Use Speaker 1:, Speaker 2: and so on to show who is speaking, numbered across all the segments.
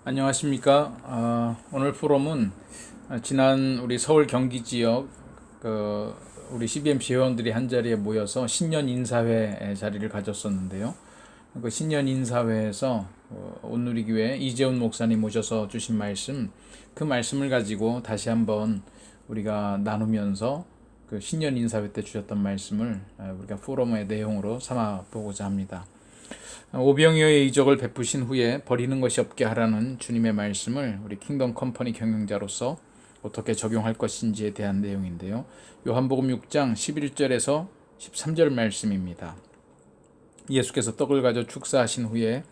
Speaker 1: 안녕하십니까. 오늘 포럼은 지난 우리 서울 경기 지역 우리 CBMC 회원들이 한 자리에 모여서 신년 인사회 자리를 가졌었는데요. 그 신년 인사회에서 온누리교회 이재훈 목사님 모셔서 주신 말씀, 그 말씀을 가지고 다시 한번 우리가 나누면서 그 신년 인사회 때 주셨던 말씀을 우리가 포럼의 내용으로 삼아 보고자 합니다. 오병이어의 이적을 베푸신 후에 버리는 것이 없게 하라는 주님의 말씀을 우리 킹덤 컴퍼니 경영자로서 어떻게 적용할 것인지에 대한 내용인데요. 요한복음 6장 11절에서 13절 말씀입니다. 예수께서 떡을 가져 축사하신 후에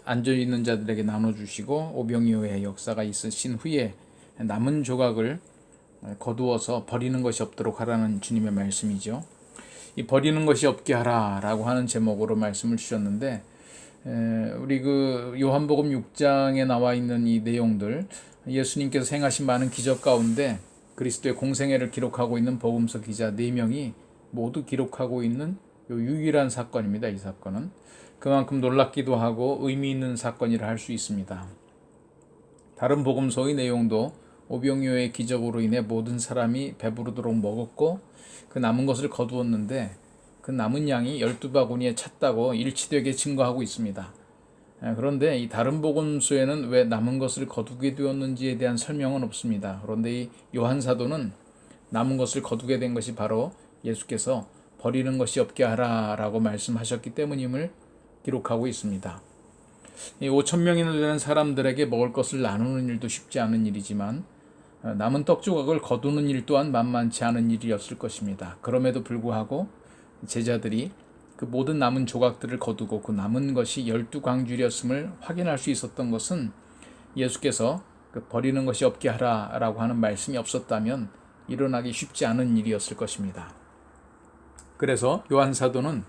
Speaker 1: 앉아있는 자들에게 나눠주시고 오병이어의 역사가 있으신 후에 남은 조각을 거두어서 버리는 것이 없도록 하라는 주님의 말씀이죠. 이 버리는 것이 없게 하라라고 하는 제목으로 말씀을 주셨는데, 우리 그 요한복음 6장에 나와 있는 이 내용들, 예수님께서 행하신 많은 기적 가운데 그리스도의 공생애를 기록하고 있는 복음서 기자 4명이 모두 기록하고 있는 유일한 사건입니다. 이 사건은 그만큼 놀랍기도 하고 의미 있는 사건이라 할 수 있습니다. 다른 복음서의 내용도 오병이어의 기적으로 인해 모든 사람이 배부르도록 먹었고 그 남은 것을 거두었는데 그 남은 양이 12바구니에 찼다고 일치되게 증거하고 있습니다. 그런데 이 다른 복음서에는 왜 남은 것을 거두게 되었는지에 대한 설명은 없습니다. 그런데 이 요한 사도는 남은 것을 거두게 된 것이 바로 예수께서 버리는 것이 없게 하라라고 말씀하셨기 때문임을 기록하고 있습니다. 5천 명이나 되는 사람들에게 먹을 것을 나누는 일도 쉽지 않은 일이지만 남은 떡 조각을 거두는 일 또한 만만치 않은 일이었을 것입니다. 그럼에도 불구하고 제자들이 그 모든 남은 조각들을 거두고 그 남은 것이 12광줄이었음을 확인할 수 있었던 것은 예수께서 그 버리는 것이 없게 하라라고 하는 말씀이 없었다면 일어나기 쉽지 않은 일이었을 것입니다. 그래서 요한 사도는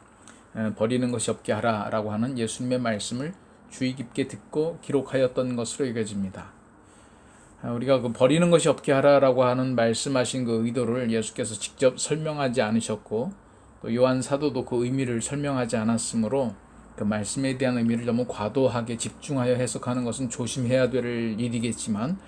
Speaker 1: 버리는 것이 없게 하라라고 하는 예수님의 말씀을 주의 깊게 듣고 기록하였던 것으로 여겨집니다. 우리가 그 버리는 것이 없게 하라라고 하는 말씀하신 그 의도를 예수께서 직접 설명하지 않으셨고 또 요한 사도도 그 의미를 설명하지 않았으므로 그 말씀에 대한 의미를 너무 과도하게 집중하여 해석하는 것은 조심해야 될 일이겠지만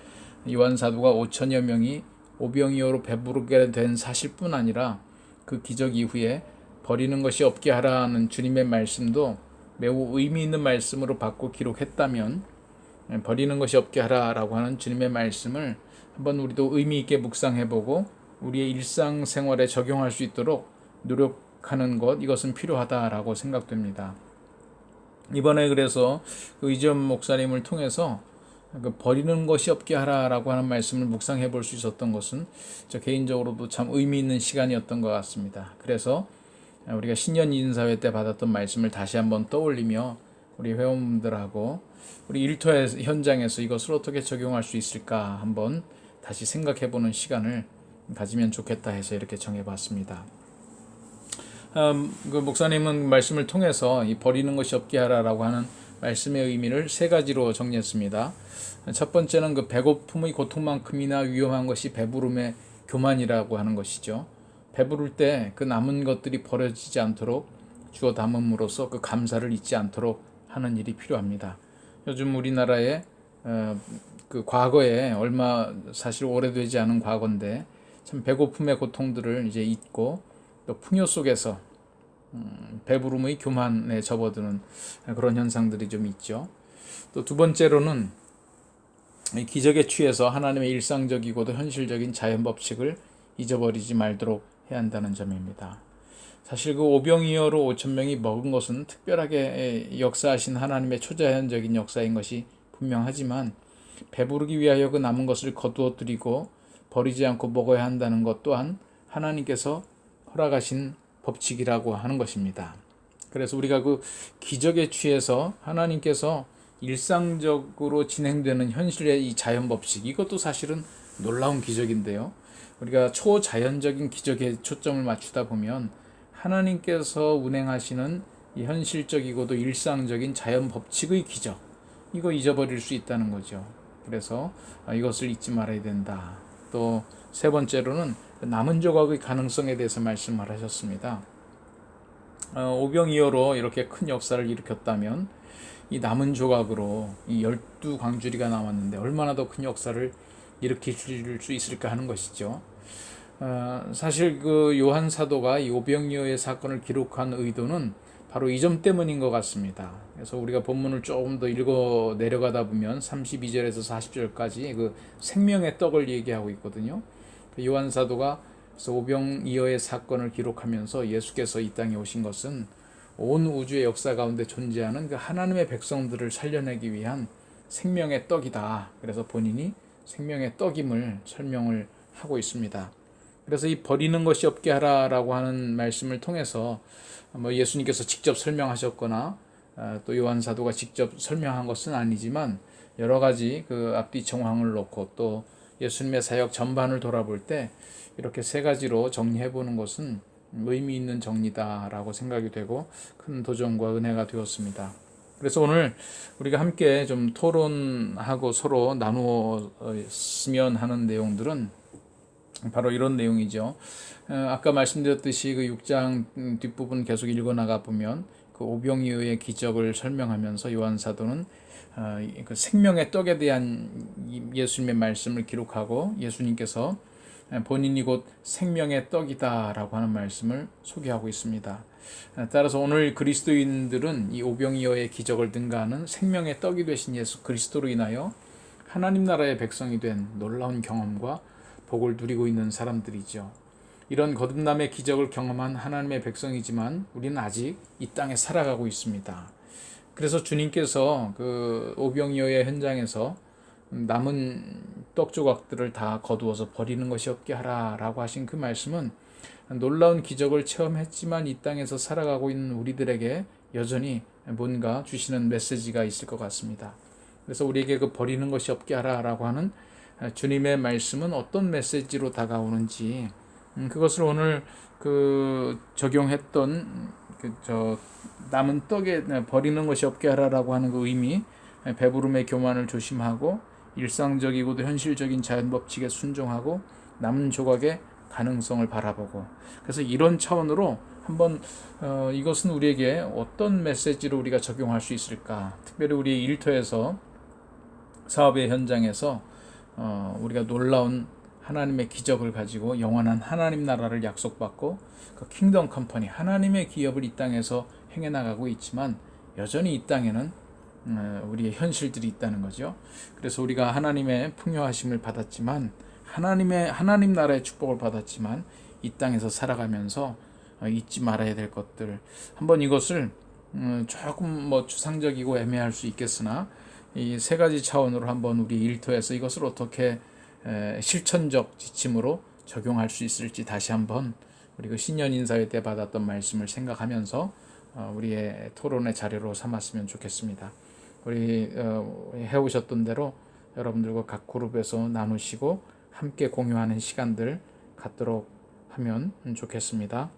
Speaker 1: 요한 사도가 5천여 명이 오병이어로 배부르게 된 사실뿐 아니라 그 기적 이후에 버리는 것이 없게 하라는 주님의 말씀도 매우 의미 있는 말씀으로 받고 기록했다면 버리는 것이 없게 하라라고 하는 주님의 말씀을 한번 우리도 의미 있게 묵상해보고 우리의 일상생활에 적용할 수 있도록 노력하는 것, 이것은 필요하다라고 생각됩니다. 이번에 그래서 그 이재훈 목사님을 통해서 버리는 것이 없게 하라라고 하는 말씀을 묵상해 볼 수 있었던 것은 저 개인적으로도 참 의미 있는 시간이었던 것 같습니다. 그래서 우리가 신년 인사회 때 받았던 말씀을 다시 한번 떠올리며 우리 회원분들하고 우리 일터 현장에서 이것을 어떻게 적용할 수 있을까 한번 다시 생각해 보는 시간을 가지면 좋겠다 해서 이렇게 정해봤습니다. 그 목사님은 말씀을 통해서 이 버리는 것이 없게 하라라고 하는 말씀의 의미를 3가지로 정리했습니다. 첫 번째는 그 배고픔의 고통만큼이나 위험한 것이 배부름의 교만이라고 하는 것이죠. 배부를 때 그 남은 것들이 버려지지 않도록 주어 담음으로써 그 감사를 잊지 않도록 하는 일이 필요합니다. 요즘 우리나라에 그 과거에 얼마 사실 오래되지 않은 과거인데 참 배고픔의 고통들을 이제 잊고 또 풍요 속에서 배부름의 교만에 접어드는 그런 현상들이 좀 있죠. 또 두 번째로는 기적에 취해서 하나님의 일상적이고도 현실적인 자연 법칙을 잊어버리지 말도록 해야 한다는 점입니다. 사실 그 오병이어로 5천 명이 먹은 것은 특별하게 역사하신 하나님의 초자연적인 역사인 것이 분명하지만 배부르기 위하여 그 남은 것을 거두어 드리고 버리지 않고 먹어야 한다는 것 또한 하나님께서 허락하신 법칙이라고 하는 것입니다. 그래서 우리가 그 기적에 취해서 하나님께서 일상적으로 진행되는 현실의 이 자연 법칙, 이것도 사실은 놀라운 기적인데요. 우리가 초자연적인 기적에 초점을 맞추다 보면 하나님께서 운행하시는 이 현실적이고도 일상적인 자연 법칙의 기적, 이거 잊어버릴 수 있다는 거죠. 그래서 이것을 잊지 말아야 된다. 또 세 번째로는 남은 조각의 가능성에 대해서 말씀을 하셨습니다. 오병이어로 이렇게 큰 역사를 일으켰다면 이 남은 조각으로 이 12광주리가 남았는데 얼마나 더 큰 역사를 일으킬 수 있을까 하는 것이죠. 사실 그 요한 사도가 이 오병이어의 사건을 기록한 의도는 바로 이 점 때문인 것 같습니다. 그래서 우리가 본문을 조금 더 읽어 내려가다 보면 32절에서 40절까지 그 생명의 떡을 얘기하고 있거든요. 요한 사도가 오병이어의 사건을 기록하면서 예수께서 이 땅에 오신 것은 온 우주의 역사 가운데 존재하는 그 하나님의 백성들을 살려내기 위한 생명의 떡이다. 그래서 본인이 생명의 떡임을 설명을 하고 있습니다. 그래서 이 버리는 것이 없게 하라라고 하는 말씀을 통해서 예수님께서 직접 설명하셨거나 또 요한 사도가 직접 설명한 것은 아니지만 여러 가지 그 앞뒤 정황을 놓고 또 예수님의 사역 전반을 돌아볼 때 이렇게 세 가지로 정리해 보는 것은 의미 있는 정리다라고 생각이 되고 큰 도전과 은혜가 되었습니다. 그래서 오늘 우리가 함께 좀 토론하고 서로 나누었으면 하는 내용들은 바로 이런 내용이죠. 아까 말씀드렸듯이 그 6장 뒷부분 계속 읽어나가 보면 그 오병이어의 기적을 설명하면서 요한 사도는 그 생명의 떡에 대한 예수님의 말씀을 기록하고 예수님께서 본인이 곧 생명의 떡이다라고 하는 말씀을 소개하고 있습니다. 따라서 오늘 그리스도인들은 이 오병이어의 기적을 능가하는 생명의 떡이 되신 예수 그리스도로 인하여 하나님 나라의 백성이 된 놀라운 경험과 복을 누리고 있는 사람들이죠. 이런 거듭남의 기적을 경험한 하나님의 백성이지만 우리는 아직 이 땅에 살아가고 있습니다. 그래서 주님께서 그 오병이어의 현장에서 남은 떡 조각들을 다 거두어서 버리는 것이 없게 하라라고 하신 그 말씀은 놀라운 기적을 체험했지만 이 땅에서 살아가고 있는 우리들에게 여전히 뭔가 주시는 메시지가 있을 것 같습니다. 그래서 우리에게 그 버리는 것이 없게 하라라고 하는 주님의 말씀은 어떤 메시지로 다가오는지 그것을 오늘 그 적용했던 남은 떡에 버리는 것이 없게 하라라고 하는 그 의미, 배부름의 교만을 조심하고 일상적이고도 현실적인 자연 법칙에 순종하고 남은 조각의 가능성을 바라보고 그래서 이런 차원으로 한번 이것은 우리에게 어떤 메시지로 우리가 적용할 수 있을까? 특별히 우리 일터에서 사업의 현장에서 우리가 놀라운 하나님의 기적을 가지고 영원한 하나님 나라를 약속받고 그 킹덤 컴퍼니 하나님의 기업을 이 땅에서 행해 나가고 있지만 여전히 이 땅에는 우리의 현실들이 있다는 거죠. 그래서 우리가 하나님의 풍요하심을 받았지만 하나님 나라의 축복을 받았지만 이 땅에서 살아가면서 잊지 말아야 될 것들 한번 이것을 조금 추상적이고 애매할 수 있겠으나 이 세 가지 차원으로 한번 우리 일터에서 이것을 어떻게 실천적 지침으로 적용할 수 있을지 다시 한번 우리 그 신년 인사회 때 받았던 말씀을 생각하면서 우리의 토론의 자료로 삼았으면 좋겠습니다. 우리 해오셨던 대로 여러분들과 각 그룹에서 나누시고 함께 공유하는 시간들 갖도록 하면 좋겠습니다.